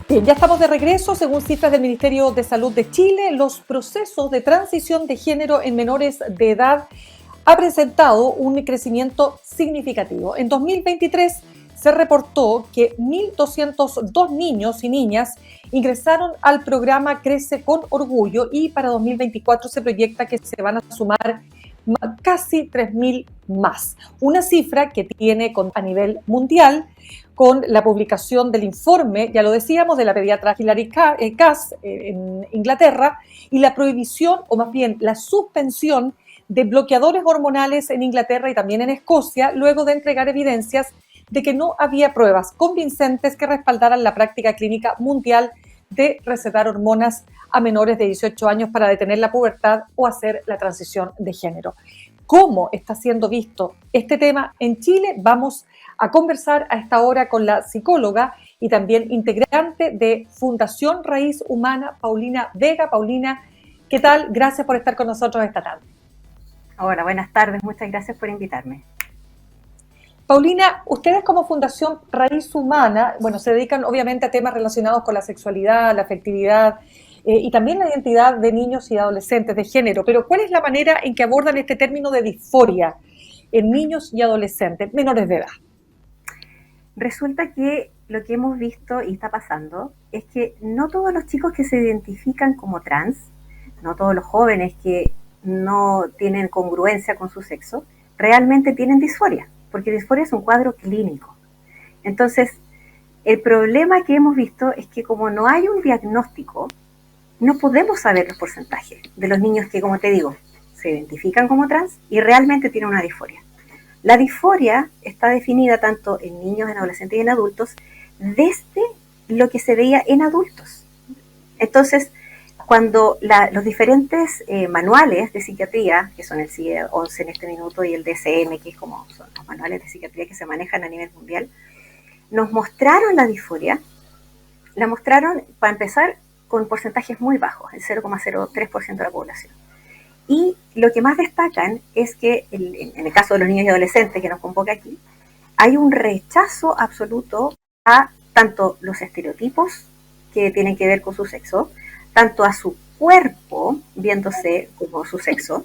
Bien, ya estamos de regreso. Según cifras del Ministerio de Salud de Chile, los procesos de transición de género en menores de edad ha presentado un crecimiento significativo. En 2023 se reportó que 1.202 niños y niñas ingresaron al programa Crece con Orgullo y para 2024 se proyecta que se van a sumar casi 3.000 más. Una cifra que tiene a nivel mundial con la publicación del informe, ya lo decíamos, de la pediatra Hilary Cass en Inglaterra y la prohibición, o más bien la suspensión de bloqueadores hormonales en Inglaterra y también en Escocia, luego de entregar evidencias de que no había pruebas convincentes que respaldaran la práctica clínica mundial de recetar hormonas a menores de 18 años para detener la pubertad o hacer la transición de género. ¿Cómo está siendo visto este tema en Chile? Vamos a conversar a esta hora con la psicóloga y también integrante de Fundación Raíz Humana, Paulina Vega. Paulina, ¿qué tal? Gracias por estar con nosotros esta tarde. Hola, buenas tardes. Muchas gracias por invitarme. Paulina, ustedes como Fundación Raíz Humana, bueno, se dedican obviamente a temas relacionados con la sexualidad, la afectividad y también la identidad de niños y adolescentes de género, pero ¿cuál es la manera en que abordan este término de disforia en niños y adolescentes menores de edad? Resulta que lo que hemos visto y está pasando es que no todos los chicos que se identifican como trans, no todos los jóvenes que no tienen congruencia con su sexo, realmente tienen disforia, porque disforia es un cuadro clínico. Entonces, el problema que hemos visto es que como no hay un diagnóstico, no podemos saber los porcentajes de los niños que, como te digo, se identifican como trans y realmente tienen una disforia. La disforia está definida tanto en niños, en adolescentes y en adultos desde lo que se veía en adultos. Entonces, cuando los diferentes manuales de psiquiatría, que son el CIE-11 en este minuto y el DSM, que es como son los manuales de psiquiatría que se manejan a nivel mundial, nos mostraron la disforia, la mostraron, para empezar, con porcentajes muy bajos, el 0,03% de la población. Y lo que más destacan es que, en el caso de los niños y adolescentes que nos convoca aquí, hay un rechazo absoluto a tanto los estereotipos que tienen que ver con su sexo, tanto a su cuerpo, viéndose como su sexo,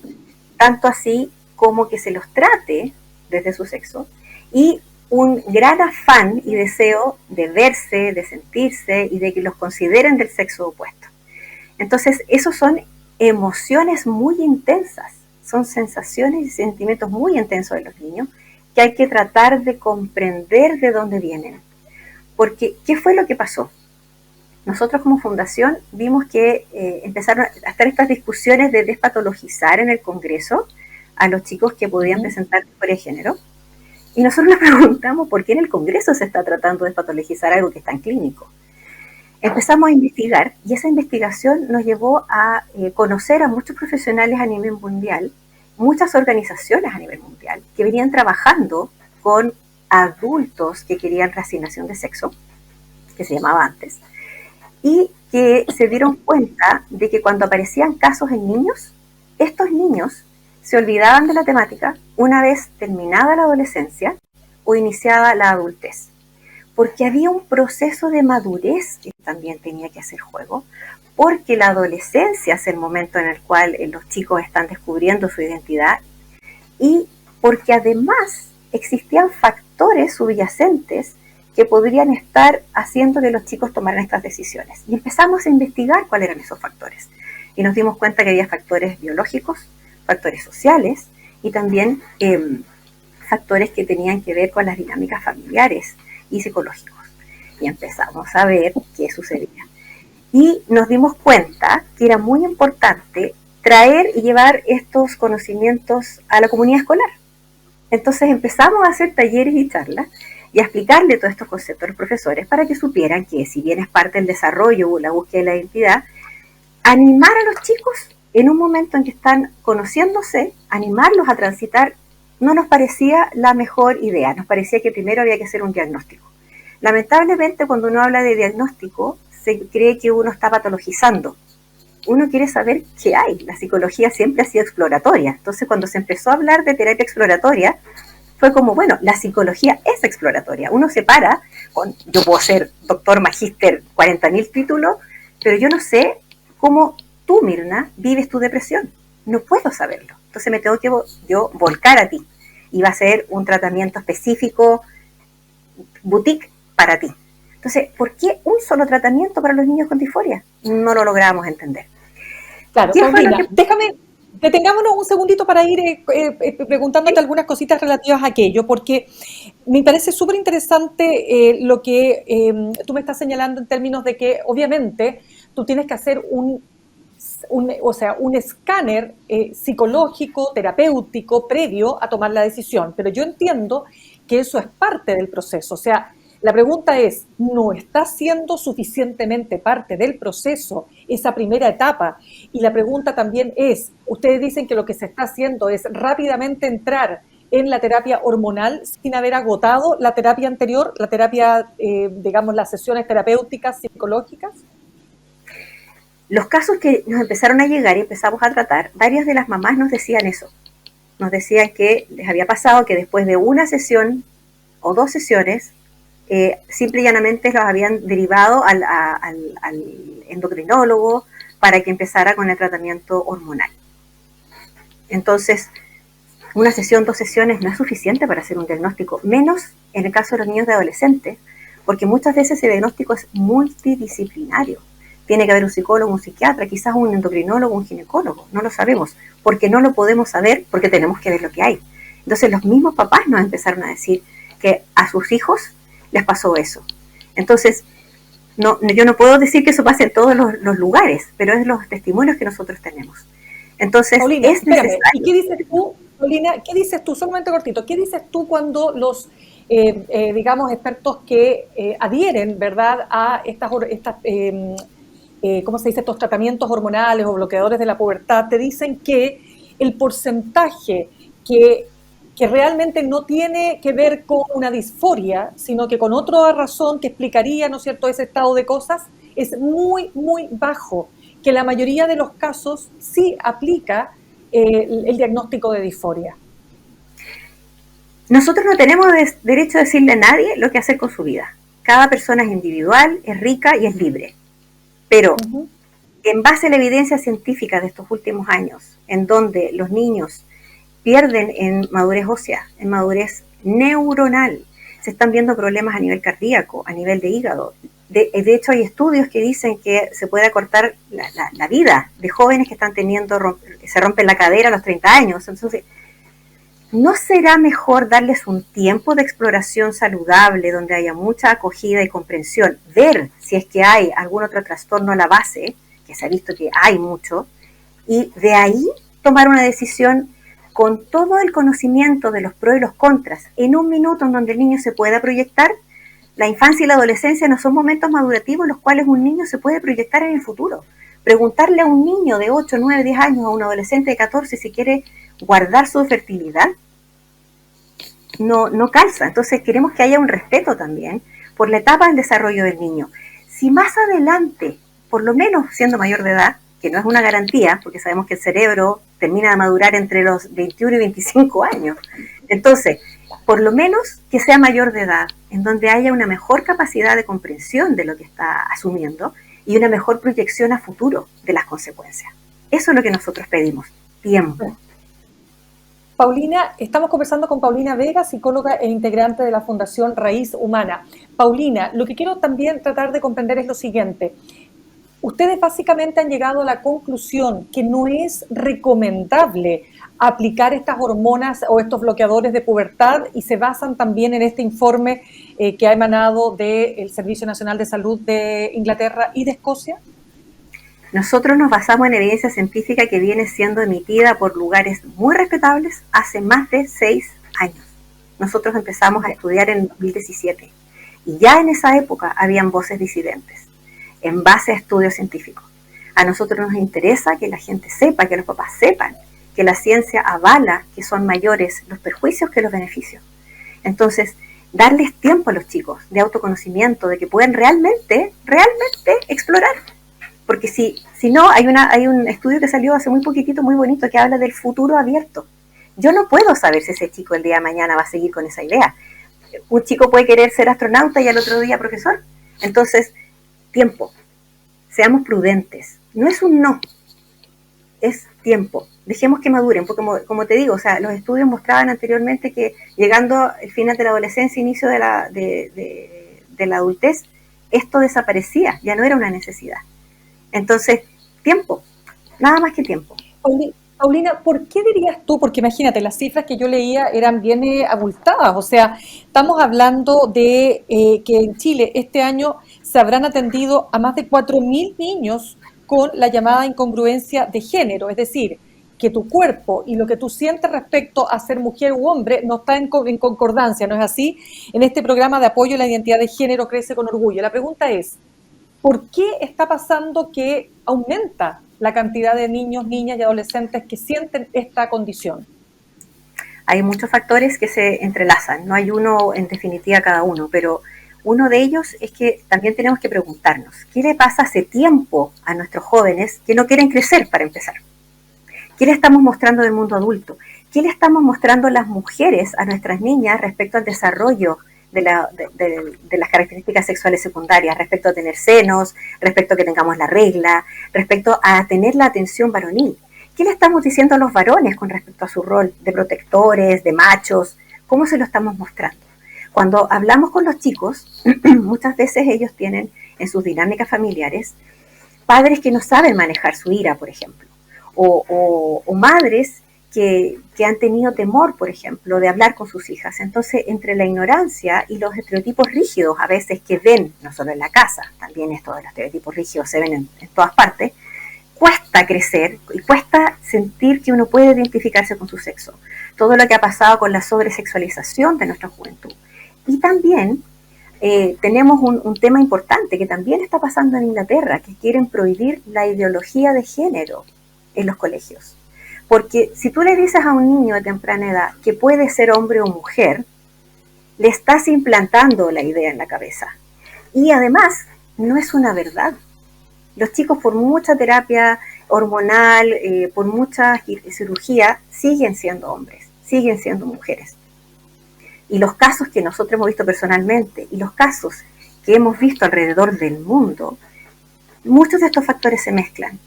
tanto así como que se los trate desde su sexo, y un gran afán y deseo de verse, de sentirse y de que los consideren del sexo opuesto. Entonces, esos son emociones muy intensas, son sensaciones y sentimientos muy intensos de los niños que hay que tratar de comprender de dónde vienen. Porque, ¿qué fue lo que pasó? Nosotros como fundación vimos que empezaron a estar estas discusiones de despatologizar en el Congreso a los chicos que podían presentar disforia de género. Y nosotros nos preguntamos por qué en el Congreso se está tratando de patologizar algo que es tan clínico. Empezamos a investigar y esa investigación nos llevó a conocer a muchos profesionales a nivel mundial, muchas organizaciones a nivel mundial que venían trabajando con adultos que querían reasignación de sexo, que se llamaba antes, y que se dieron cuenta de que cuando aparecían casos en niños, estos niños se olvidaban de la temática una vez terminada la adolescencia o iniciada la adultez, porque había un proceso de madurez que también tenía que hacer juego, porque la adolescencia es el momento en el cual los chicos están descubriendo su identidad y porque además existían factores subyacentes que podrían estar haciendo que los chicos tomaran estas decisiones. Y empezamos a investigar cuáles eran esos factores. Y nos dimos cuenta que había factores biológicos, factores sociales y también factores que tenían que ver con las dinámicas familiares y psicológicos. Y empezamos a ver qué sucedía. Y nos dimos cuenta que era muy importante traer y llevar estos conocimientos a la comunidad escolar. Entonces empezamos a hacer talleres y charlas y a explicarle todos estos conceptos a los profesores para que supieran que, si bien es parte del desarrollo o la búsqueda de la identidad, animar a los chicos en un momento en que están conociéndose, animarlos a transitar, no nos parecía la mejor idea. Nos parecía que primero había que hacer un diagnóstico. Lamentablemente, cuando uno habla de diagnóstico, se cree que uno está patologizando. Uno quiere saber qué hay. La psicología siempre ha sido exploratoria. Entonces, cuando se empezó a hablar de terapia exploratoria, fue como, bueno, la psicología es exploratoria. Uno se para, yo puedo ser doctor, magíster, 40.000 títulos, pero yo no sé cómo tú, Mirna, vives tu depresión. No puedo saberlo. Entonces me tengo que yo volcar a ti. Y va a ser un tratamiento específico, boutique, para ti. Entonces, ¿por qué un solo tratamiento para los niños con disforia? No lo logramos entender. Claro, Paulina, déjame, detengámonos un segundito para ir preguntándote algunas cositas relativas a aquello, porque me parece súper interesante lo que tú me estás señalando en términos de que obviamente tú tienes que hacer un escáner psicológico, terapéutico, previo a tomar la decisión, pero yo entiendo que eso es parte del proceso, o sea, la pregunta es, ¿no está siendo suficientemente parte del proceso esa primera etapa? Y la pregunta también es, ustedes dicen que lo que se está haciendo es rápidamente entrar en la terapia hormonal sin haber agotado la terapia anterior, la terapia, digamos, las sesiones terapéuticas, psicológicas. Los casos que nos empezaron a llegar y empezamos a tratar, varias de las mamás nos decían eso. Nos decían que les había pasado que después de una sesión o 2 sesiones, simple y llanamente los habían derivado al endocrinólogo para que empezara con el tratamiento hormonal. Entonces, una sesión, 2 sesiones no es suficiente para hacer un diagnóstico, menos en el caso de los niños de adolescentes, porque muchas veces el diagnóstico es multidisciplinario. Tiene que haber un psicólogo, un psiquiatra, quizás un endocrinólogo, un ginecólogo, no lo sabemos, porque no lo podemos saber, porque tenemos que ver lo que hay. Entonces los mismos papás nos empezaron a decir que a sus hijos les pasó eso. Entonces, yo no puedo decir que eso pase en todos los lugares, pero es los testimonios que nosotros tenemos. Entonces, Paulina, es necesario. ¿Y qué dices tú, Paulina? ¿Qué dices tú, solamente cortito, qué dices tú cuando los, digamos, expertos que adhieren, ¿verdad?, a estas ¿cómo se dice?, estos tratamientos hormonales o bloqueadores de la pubertad, te dicen que el porcentaje que realmente no tiene que ver con una disforia, sino que con otra razón que explicaría, ¿no es cierto?, ese estado de cosas, es muy, muy bajo, que la mayoría de los casos sí aplica el diagnóstico de disforia? Nosotros no tenemos derecho a decirle a nadie lo que hacer con su vida. Cada persona es individual, es rica y es libre. Pero en base a la evidencia científica de estos últimos años, en donde los niños pierden en madurez ósea, en madurez neuronal, se están viendo problemas a nivel cardíaco, a nivel de hígado. De hecho, hay estudios que dicen que se puede acortar la vida de jóvenes que están se rompen la cadera a los 30 años. Entonces, ¿no será mejor darles un tiempo de exploración saludable donde haya mucha acogida y comprensión? Ver si es que hay algún otro trastorno a la base, que se ha visto que hay mucho, y de ahí tomar una decisión con todo el conocimiento de los pros y los contras, en un minuto en donde el niño se pueda proyectar. La infancia y la adolescencia no son momentos madurativos en los cuales un niño se puede proyectar en el futuro. Preguntarle a un niño de 8, 9, 10 años, a un adolescente de 14, si quiere guardar su fertilidad, no calza. Entonces queremos que haya un respeto también por la etapa del desarrollo del niño. Si más adelante, por lo menos siendo mayor de edad, que no es una garantía, porque sabemos que el cerebro termina de madurar entre los 21 y 25 años. Entonces, por lo menos que sea mayor de edad, en donde haya una mejor capacidad de comprensión de lo que está asumiendo y una mejor proyección a futuro de las consecuencias. Eso es lo que nosotros pedimos, tiempo. Paulina, estamos conversando con Paulina Vega, psicóloga e integrante de la Fundación Raíz Humana. Paulina, lo que quiero también tratar de comprender es lo siguiente. Ustedes básicamente han llegado a la conclusión que no es recomendable aplicar estas hormonas o estos bloqueadores de pubertad y se basan también en este informe que ha emanado del Servicio Nacional de Salud de Inglaterra y de Escocia. Nosotros nos basamos en evidencia científica que viene siendo emitida por lugares muy respetables hace más de 6 años. Nosotros empezamos a estudiar en 2017 y ya en esa época habían voces disidentes en base a estudios científicos. A nosotros nos interesa que la gente sepa, que los papás sepan, que la ciencia avala que son mayores los perjuicios que los beneficios. Entonces, darles tiempo a los chicos de autoconocimiento, de que pueden realmente Porque si no, hay un estudio que salió hace muy poquitito, muy bonito, que habla del futuro abierto. Yo no puedo saber si ese chico el día de mañana va a seguir con esa idea. Un chico puede querer ser astronauta y al otro día profesor. Entonces, tiempo. Seamos prudentes. No es un no, es tiempo. Dejemos que maduren, porque como te digo, o sea, los estudios mostraban anteriormente que llegando al final de la adolescencia, inicio de la adultez, esto desaparecía, ya no era una necesidad. Entonces, tiempo, nada más que tiempo. Paulina, ¿por qué dirías tú? Porque imagínate, las cifras que yo leía eran bien abultadas. O sea, estamos hablando de que en Chile este año se habrán atendido a más de 4.000 niños con la llamada incongruencia de género. Es decir, que tu cuerpo y lo que tú sientes respecto a ser mujer u hombre no está en concordancia, ¿no es así? En este programa de apoyo a la identidad de género Crece con Orgullo. La pregunta es, ¿por qué está pasando que aumenta la cantidad de niños, niñas y adolescentes que sienten esta condición? Hay muchos factores que se entrelazan, no hay uno en definitiva cada uno, pero uno de ellos es que también tenemos que preguntarnos, ¿qué le pasa hace tiempo a nuestros jóvenes que no quieren crecer para empezar? ¿Qué le estamos mostrando del mundo adulto? ¿Qué le estamos mostrando las mujeres a nuestras niñas respecto al desarrollo de las características sexuales secundarias, respecto a tener senos, respecto a que tengamos la regla, respecto a tener la atención varonil? ¿Qué le estamos diciendo a los varones con respecto a su rol de protectores, de machos? ¿Cómo se lo estamos mostrando? Cuando hablamos con los chicos, muchas veces ellos tienen en sus dinámicas familiares padres que no saben manejar su ira, por ejemplo, o madres que han tenido temor, por ejemplo, de hablar con sus hijas. Entonces, entre la ignorancia y los estereotipos rígidos, a veces que ven, no solo en la casa, también esto de los estereotipos rígidos se ven en todas partes, cuesta crecer y cuesta sentir que uno puede identificarse con su sexo. Todo lo que ha pasado con la sobresexualización de nuestra juventud. Y también tenemos un tema importante que también está pasando en Inglaterra, que quieren prohibir la ideología de género en los colegios. Porque si tú le dices a un niño de temprana edad que puede ser hombre o mujer, le estás implantando la idea en la cabeza. Y además, no es una verdad. Los chicos, por mucha terapia hormonal, por mucha cirugía, siguen siendo hombres, siguen siendo mujeres. Y los casos que nosotros hemos visto personalmente y los casos que hemos visto alrededor del mundo, muchos de estos factores se mezclan.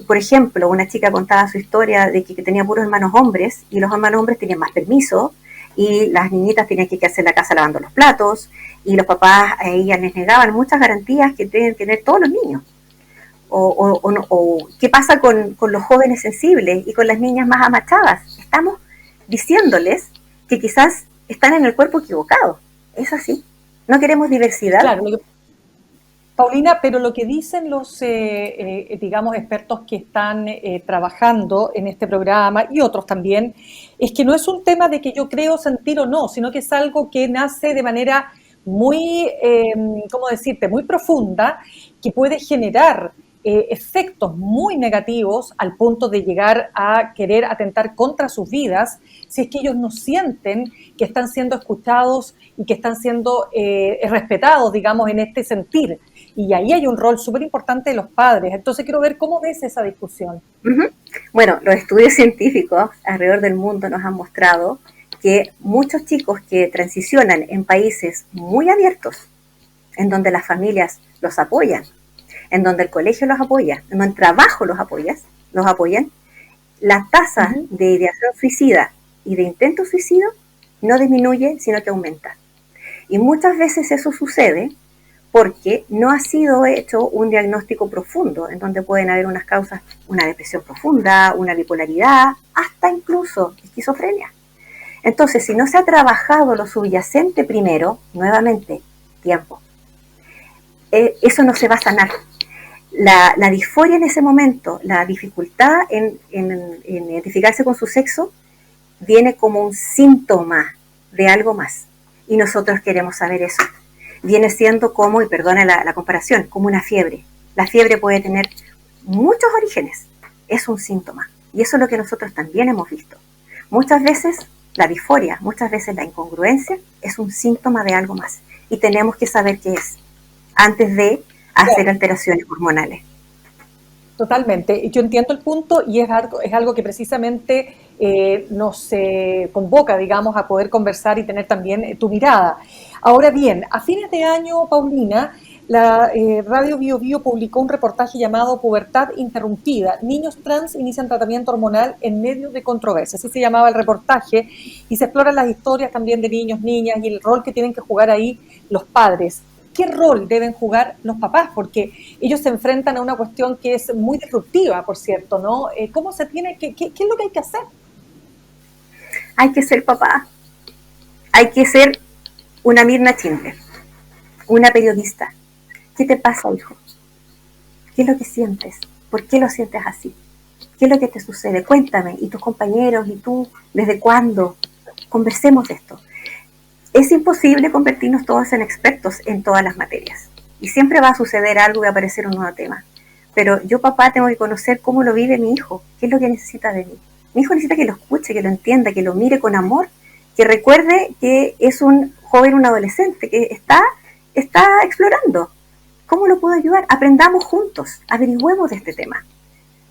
Por ejemplo, una chica contaba su historia de que tenía puros hermanos hombres y los hermanos hombres tenían más permiso y las niñitas tenían que quedarse en la casa lavando los platos y los papás a ellas les negaban muchas garantías que deben tener todos los niños. O qué pasa con los jóvenes sensibles y con las niñas más amachadas. Estamos diciéndoles que quizás están en el cuerpo equivocado. Es así. No queremos diversidad. Claro, Paulina, pero lo que dicen los, digamos, expertos que están trabajando en este programa y otros también, es que no es un tema de que yo creo sentir o no, sino que es algo que nace de manera muy, ¿cómo decirte?, muy profunda, que puede generar efectos muy negativos al punto de llegar a querer atentar contra sus vidas si es que ellos no sienten que están siendo escuchados y que están siendo respetados, digamos, en este sentir. Y ahí hay un rol súper importante de los padres. Entonces quiero ver cómo ves esa discusión. Bueno, los estudios científicos alrededor del mundo nos han mostrado que muchos chicos que transicionan en países muy abiertos, en donde las familias los apoyan, en donde el colegio los apoya, en donde el trabajo los apoyan, la tasa de ideación suicida y de intento suicidio no disminuye, sino que aumenta. Y muchas veces eso sucede porque no ha sido hecho un diagnóstico profundo, en donde pueden haber unas causas, una depresión profunda, una bipolaridad, hasta incluso esquizofrenia. Entonces, si no se ha trabajado lo subyacente primero, nuevamente, tiempo. Eso no se va a sanar. La disforia en ese momento, la dificultad en identificarse con su sexo, viene como un síntoma de algo más. Y nosotros queremos saber eso. Viene siendo como, y perdona la comparación, como una fiebre. La fiebre puede tener muchos orígenes. Es un síntoma. Y eso es lo que nosotros también hemos visto. Muchas veces la disforia, muchas veces la incongruencia es un síntoma de algo más. Y tenemos que saber qué es antes de hacer alteraciones hormonales. Totalmente. Yo entiendo el punto y es algo que precisamente nos convoca, digamos, a poder conversar y tener también tu mirada. Ahora bien, a fines de año, Paulina, la Radio Bio Bio publicó un reportaje llamado Pubertad Interrumpida. Niños trans inician tratamiento hormonal en medio de controversia. Así se llamaba el reportaje y se exploran las historias también de niños, niñas y el rol que tienen que jugar ahí los padres. ¿Qué rol deben jugar los papás? Porque ellos se enfrentan a una cuestión que es muy disruptiva, por cierto, ¿no? ¿Cómo se tiene qué es lo que hay que hacer? Hay que ser papá, hay que ser una Mirna Schindler, una periodista. ¿Qué te pasa, hijo? ¿Qué es lo que sientes? ¿Por qué lo sientes así? ¿Qué es lo que te sucede? Cuéntame. ¿Y tus compañeros? ¿Y tú? ¿Desde cuándo? Conversemos de esto. Es imposible convertirnos todos en expertos en todas las materias. Y siempre va a suceder algo y va a aparecer un nuevo tema. Pero yo, papá, tengo que conocer cómo lo vive mi hijo. ¿Qué es lo que necesita de mí? Mi hijo necesita que lo escuche, que lo entienda, que lo mire con amor, que recuerde que es un joven, un adolescente, que está explorando. ¿Cómo lo puedo ayudar? Aprendamos juntos, averigüemos de este tema.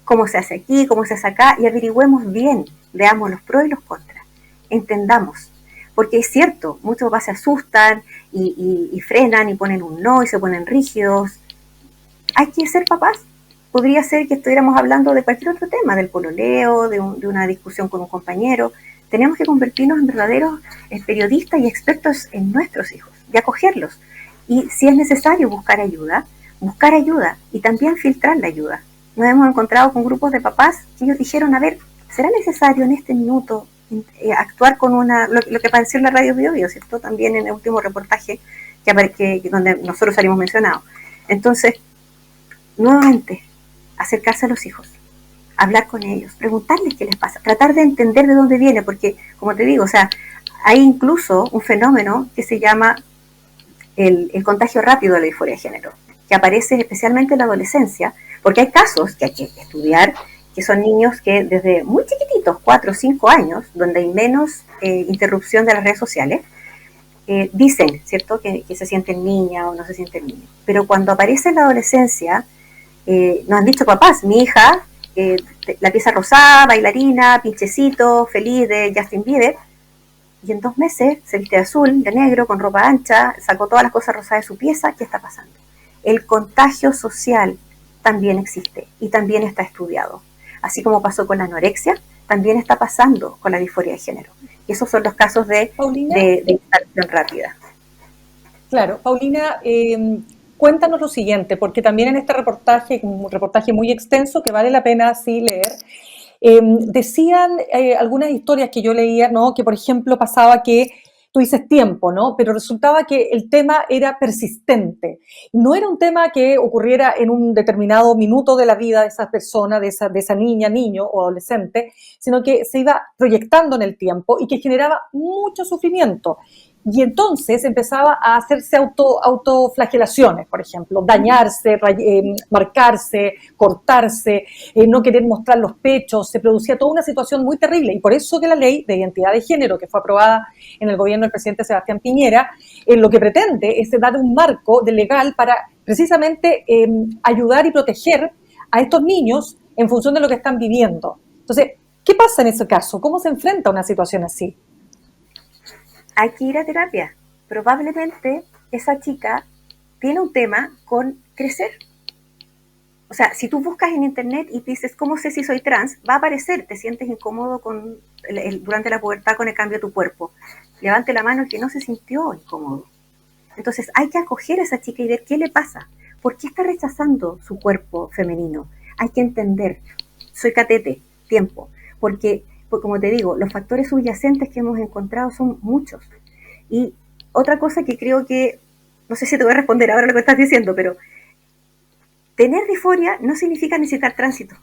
Cómo se hace aquí, cómo se hace acá, y averigüemos bien, veamos los pros y los contras. Entendamos. Porque es cierto, muchos papás se asustan y frenan y ponen un no y se ponen rígidos. Hay que ser papás. Podría ser que estuviéramos hablando de cualquier otro tema, del pololeo, de una discusión con un compañero. Tenemos que convertirnos en verdaderos periodistas y expertos en nuestros hijos y acogerlos. Y si es necesario buscar ayuda y también filtrar la ayuda. Nos hemos encontrado con grupos de papás que ellos dijeron, a ver, ¿será necesario en este minuto actuar con lo que apareció en la Radio Bio Bio, ¿cierto? También en el último reportaje donde nosotros salimos mencionados. Entonces, nuevamente, acercarse a los hijos, hablar con ellos, preguntarles qué les pasa, tratar de entender de dónde viene, porque, como te digo, o sea, hay incluso un fenómeno que se llama el contagio rápido de la disforia de género, que aparece especialmente en la adolescencia, porque hay casos que hay que estudiar, que son niños que desde muy chiquititos, 4 o 5 años, donde hay menos interrupción de las redes sociales, dicen, ¿cierto?, que se sienten niña o no se sienten niños. Pero cuando aparece en la adolescencia, nos han dicho papás, mi hija, la pieza rosada, bailarina, pinchecito, feliz de Justin Bieber, y en 2 meses se viste de azul, de negro, con ropa ancha, sacó todas las cosas rosadas de su pieza. ¿Qué está pasando? El contagio social también existe y también está estudiado. Así como pasó con la anorexia, también está pasando con la disforia de género. Y esos son los casos de instalación rápida. Claro, Paulina, cuéntanos lo siguiente, porque también en este reportaje, un reportaje muy extenso que vale la pena así leer, decían algunas historias que yo leía, ¿no? Que por ejemplo pasaba que tú dices tiempo, ¿no? Pero resultaba que el tema era persistente. No era un tema que ocurriera en un determinado minuto de la vida de esa persona, de esa niña, niño o adolescente, sino que se iba proyectando en el tiempo y que generaba mucho sufrimiento. Y entonces empezaba a hacerse autoflagelaciones, por ejemplo, dañarse, marcarse, cortarse, no querer mostrar los pechos, se producía toda una situación muy terrible. Y por eso que la ley de identidad de género, que fue aprobada en el gobierno del presidente Sebastián Piñera, lo que pretende es dar un marco de legal para precisamente ayudar y proteger a estos niños en función de lo que están viviendo. Entonces, ¿qué pasa en ese caso? ¿Cómo se enfrenta a una situación así? Hay que ir a terapia. Probablemente esa chica tiene un tema con crecer. O sea, si tú buscas en internet y dices, ¿cómo sé si soy trans? Va a aparecer, te sientes incómodo durante la pubertad con el cambio de tu cuerpo. Levante la mano el que no se sintió incómodo. Entonces hay que acoger a esa chica y ver qué le pasa. ¿Por qué está rechazando su cuerpo femenino? Hay que entender. Soy catete, tiempo. Porque como te digo, los factores subyacentes que hemos encontrado son muchos. Y otra cosa que creo que, no sé si te voy a responder ahora lo que estás diciendo, pero tener disforia no significa necesitar tránsito.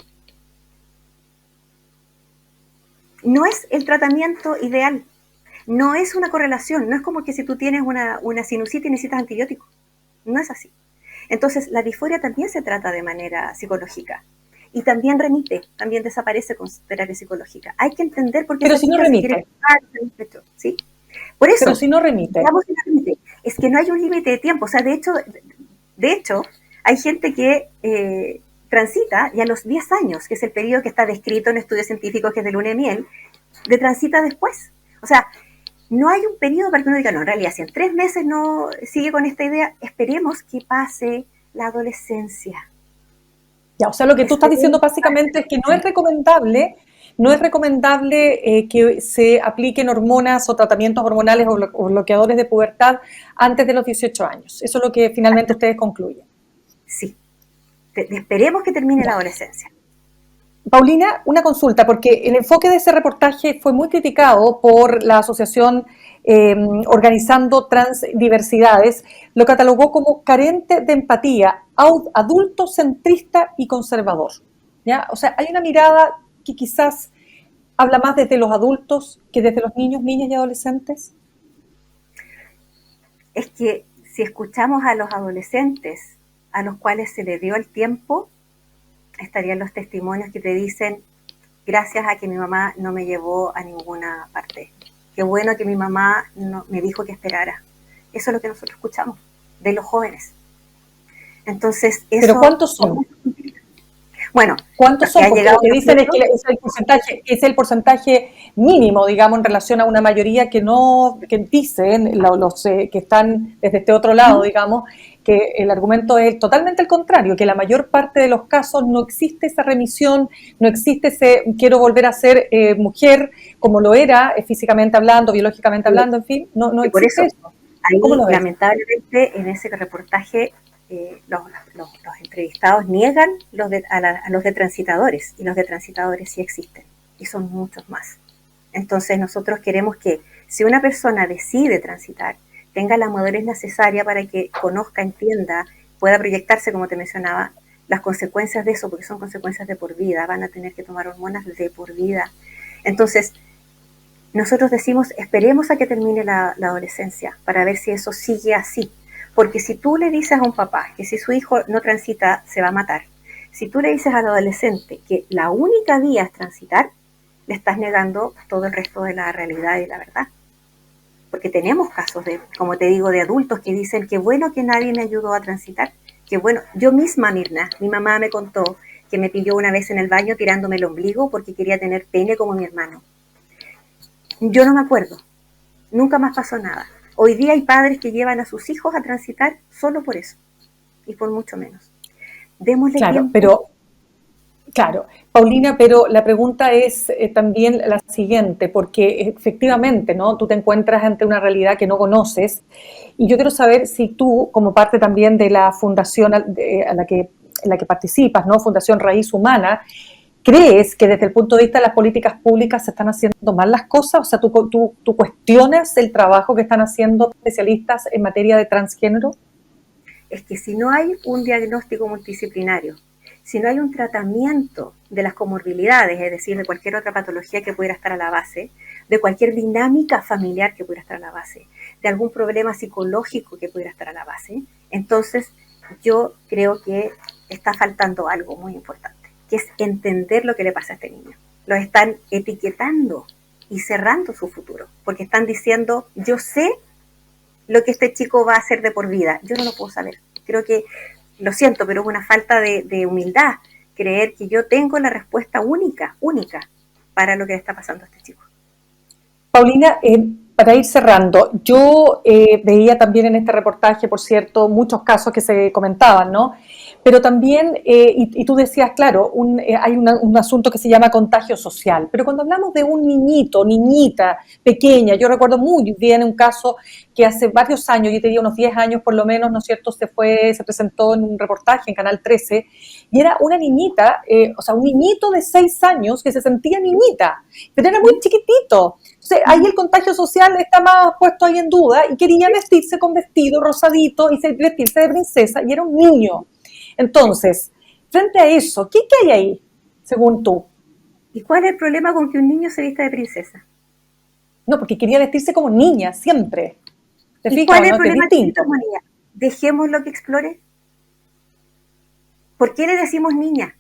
No es el tratamiento ideal. No es una correlación. No es como que si tú tienes una sinusitis necesitas antibióticos. No es así. Entonces, la disforia también se trata de manera psicológica. Y también remite, también desaparece con terapia psicológica. Hay que entender por qué. Pero si no remite. ¿Sí? Por eso. Pero si no remite. Es que no hay un límite de tiempo. O sea, de hecho, hay gente que transita y a los 10 años, que es el periodo que está descrito en estudios científicos, que es de luna de miel, de transita después. O sea, no hay un periodo para que uno diga, no, en realidad, si en 3 meses no sigue con esta idea, esperemos que pase la adolescencia. Ya, o sea, lo que tú estás diciendo básicamente es que no es recomendable que se apliquen hormonas o tratamientos hormonales o bloqueadores de pubertad antes de los 18 años. Eso es lo que finalmente ustedes concluyen. Sí, esperemos que termine la adolescencia. Paulina, una consulta, porque el enfoque de ese reportaje fue muy criticado por la asociación Organizando Transdiversidades, lo catalogó como carente de empatía, adultocentrista y conservador. ¿Ya? O sea, hay una mirada que quizás habla más desde los adultos que desde los niños, niñas y adolescentes. Es que si escuchamos a los adolescentes a los cuales se les dio el tiempo, estarían los testimonios que te dicen, gracias a que mi mamá no me llevó a ninguna parte. Qué bueno que mi mamá no, me dijo que esperara. Eso es lo que nosotros escuchamos de los jóvenes. Entonces, eso, ¿pero cuántos son? Bueno, ¿cuántos son? Porque lo que dicen es que es el porcentaje mínimo, digamos, en relación a una mayoría que no, que dicen los que están desde este otro lado, digamos, que el argumento es totalmente el contrario, que la mayor parte de los casos no existe esa remisión, no existe ese quiero volver a ser mujer como lo era físicamente hablando, biológicamente hablando, en fin, no existe eso. Ahí, lamentablemente, en ese reportaje los entrevistados niegan a los de transitadores, y los de transitadores sí existen, y son muchos más. Entonces nosotros queremos que si una persona decide transitar, tenga la madurez necesaria para que conozca, entienda, pueda proyectarse, como te mencionaba, las consecuencias de eso, porque son consecuencias de por vida, van a tener que tomar hormonas de por vida. Entonces, nosotros decimos, esperemos a que termine la adolescencia para ver si eso sigue así. Porque si tú le dices a un papá que si su hijo no transita se va a matar, si tú le dices al adolescente que la única vía es transitar, le estás negando todo el resto de la realidad y la verdad. Porque tenemos casos de, como te digo, de adultos que dicen que bueno que nadie me ayudó a transitar, que bueno, yo misma, Mirna, mi mamá me contó que me pilló una vez en el baño tirándome el ombligo porque quería tener pene como mi hermano. Yo no me acuerdo, nunca más pasó nada. Hoy día hay padres que llevan a sus hijos a transitar solo por eso, y por mucho menos. Démosle tiempo. Claro, Paulina, pero la pregunta es también la siguiente, porque efectivamente, ¿no? Tú te encuentras ante una realidad que no conoces, y yo quiero saber si tú, como parte también de la fundación en la que participas, ¿no? Fundación Raíz Humana, ¿crees que desde el punto de vista de las políticas públicas se están haciendo mal las cosas? O sea, ¿tú cuestionas el trabajo que están haciendo especialistas en materia de transgénero? Es que si no hay un diagnóstico multidisciplinario, si no hay un tratamiento de las comorbilidades, es decir, de cualquier otra patología que pudiera estar a la base, de cualquier dinámica familiar que pudiera estar a la base, de algún problema psicológico que pudiera estar a la base, entonces yo creo que está faltando algo muy importante, que es entender lo que le pasa a este niño. Los están etiquetando y cerrando su futuro, porque están diciendo, yo sé lo que este chico va a hacer de por vida, yo no lo puedo saber. Creo que, lo siento, pero es una falta de humildad creer que yo tengo la respuesta única para lo que le está pasando a este chico. Paulina, para ir cerrando, yo veía también en este reportaje, por cierto, muchos casos que se comentaban, ¿no? Pero también, y tú decías, claro, hay un asunto que se llama contagio social, pero cuando hablamos de un niñito, niñita pequeña, yo recuerdo muy bien un caso que hace varios años, yo te diría unos 10 años por lo menos, ¿no es cierto?, se presentó en un reportaje en Canal 13, y era una niñita, o sea, un niñito de 6 años que se sentía niñita, pero era muy chiquitito. Entonces, ahí el contagio social está más puesto ahí en duda y quería vestirse con vestido rosadito y vestirse de princesa y era un niño. Entonces, frente a eso, ¿qué hay ahí, según tú? ¿Y cuál es el problema con que un niño se vista de princesa? No, porque quería vestirse como niña, siempre. ¿Te fijas? ¿Y cuál es el problema como niña? Dejémoslo que explore. ¿Por qué le decimos niña?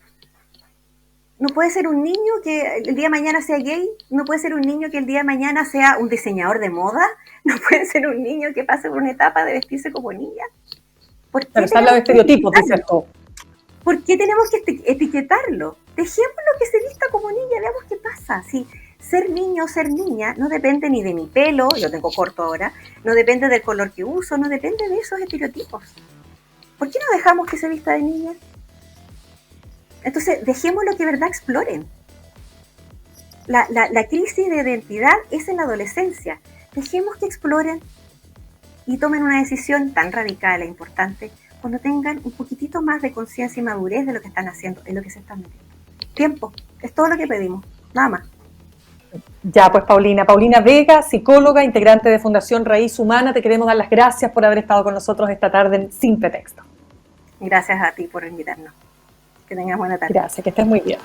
No puede ser un niño que el día de mañana sea gay, no puede ser un niño que el día de mañana sea un diseñador de moda, no puede ser un niño que pase por una etapa de vestirse como niña. Pero están los estereotipos, de cierto. ¿Por qué tenemos que etiquetarlo? Dejémoslo que se vista como niña, veamos qué pasa. Si ser niño o ser niña no depende ni de mi pelo, yo tengo corto ahora, no depende del color que uso, no depende de esos estereotipos. ¿Por qué no dejamos que se vista de niña? Entonces, dejémoslo que de verdad exploren. La crisis de identidad es en la adolescencia. Dejemos que exploren y tomen una decisión tan radical e importante cuando tengan un poquitito más de conciencia y madurez de lo que están haciendo, de lo que se están metiendo. Tiempo, es todo lo que pedimos, nada más. Ya, pues Paulina Vega, psicóloga, integrante de Fundación Raíz Humana, te queremos dar las gracias por haber estado con nosotros esta tarde en Sin Pretexto. Gracias a ti por invitarnos. Que tengas buena tarde. Gracias, que estés muy bien.